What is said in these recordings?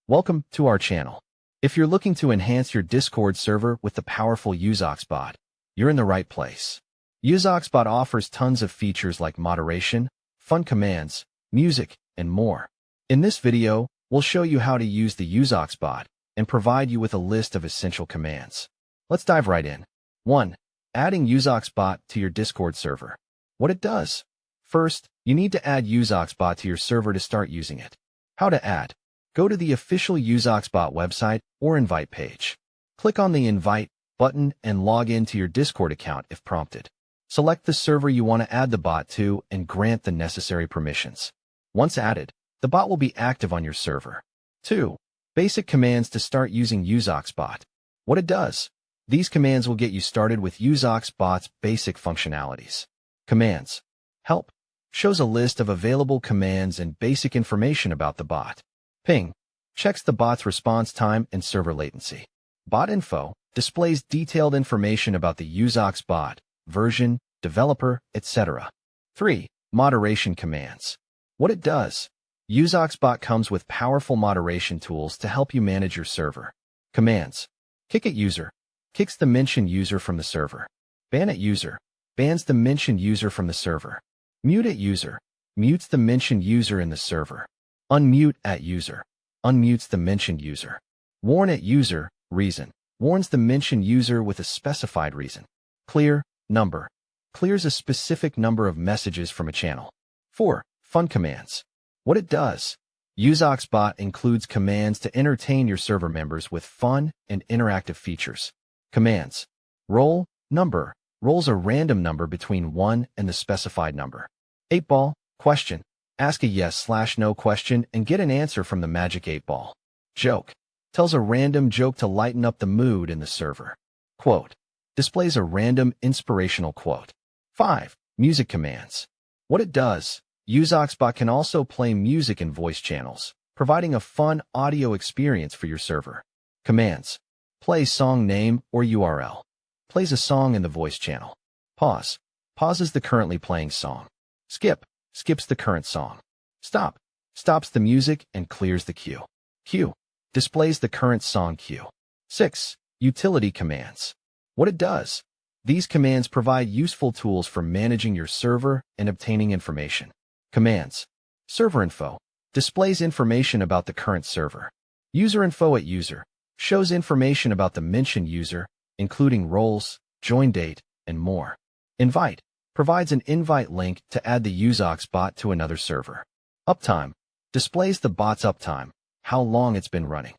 Welcome to our channel. If you're looking to enhance your Discord server with the powerful Uzox bot, you're in the right place. Uzox bot offers tons of features like moderation, fun commands, music, and more. In this video, we'll show you how to use the Uzox bot and provide you with a list of essential commands. Let's dive right in. 1. Adding Uzox bot to your Discord server. What it does. First, you need to add Uzox bot to your server to start using it. How to add. Go to the official Uzox bot website or invite page. Click on the invite button and log into your Discord account if prompted. Select the server you want to add the bot to and grant the necessary permissions. Once added, the bot will be active on your server. 2. Basic commands to start using Uzox bot. What it does. These commands will get you started with Uzox bot's basic functionalities. Commands. Help. Shows a list of available commands and basic information about the bot. Ping. Checks the bot's response time and server latency. Bot info. Displays detailed information about the Uzox bot, version, developer, etc. 3. Moderation commands. What it does. Uzox bot comes with powerful moderation tools to help you manage your server. Commands. Kick at user. Kicks the mentioned user from the server. Ban at user. Bans the mentioned user from the server. Mute at user. Mutes the mentioned user in the server. Unmute at user. Unmutes the mentioned user. Warn at user. Reason. Warns the mentioned user with a specified reason. Clear. Number. Clears a specific number of messages from a channel. 4. Fun commands. What it does. Uzox bot includes commands to entertain your server members with fun and interactive features. Commands. Roll. Number. Rolls a random number between 1 and the specified number. 8-ball. Question. Ask a yes/no question and get an answer from the magic 8-ball. Joke. Tells a random joke to lighten up the mood in the server. Quote. Displays a random inspirational quote. 5. Music commands. What it does. Uzox bot can also play music in voice channels, providing a fun audio experience for your server. Commands. Play song name or URL. Plays a song in the voice channel. Pause. Pauses the currently playing song. Skip. Skips the current song. Stop. Stops the music and clears the queue. Queue. Displays the current song queue. 6. Utility commands. What it does. These commands provide useful tools for managing your server and obtaining information. Commands. Server info. Displays information about the current server. User info at user. Shows information about the mentioned user, including roles, join date, and more. Invite. Provides an invite link to add the Uzox bot to another server. Uptime. Displays the bot's uptime, how long it's been running.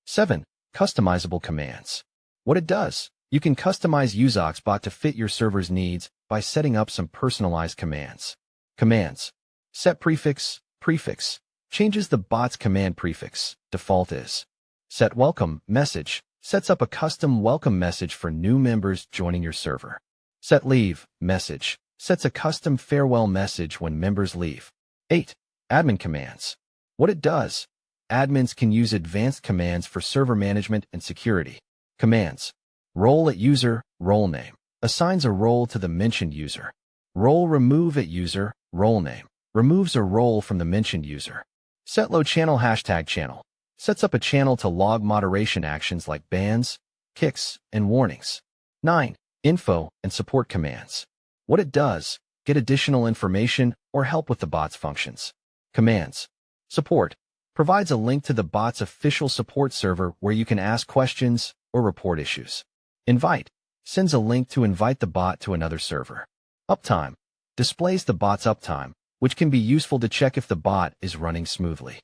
7. Customizable commands. What it does. You can customize Uzox bot to fit your server's needs by setting up some personalized commands. Commands. Set prefix. Prefix. Changes the bot's command prefix. Default is. Set welcome message. Sets up a custom welcome message for new members joining your server. Set leave message. Sets a custom farewell message when members leave. 8. Admin commands. What it does. Admins can use advanced commands for server management and security. Commands. Role at user, role name. Assigns a role to the mentioned user. Role remove at user, role name. Removes a role from the mentioned user. Set low channel hashtag channel. Sets up a channel to log moderation actions like bans, kicks, and warnings. 9. Info and support commands. What it does. Get additional information or help with the bot's functions. Commands. Support. Provides a link to the bot's official support server where you can ask questions or report issues. Invite. Sends a link to invite the bot to another server. Uptime. Displays the bot's uptime, which can be useful to check if the bot is running smoothly.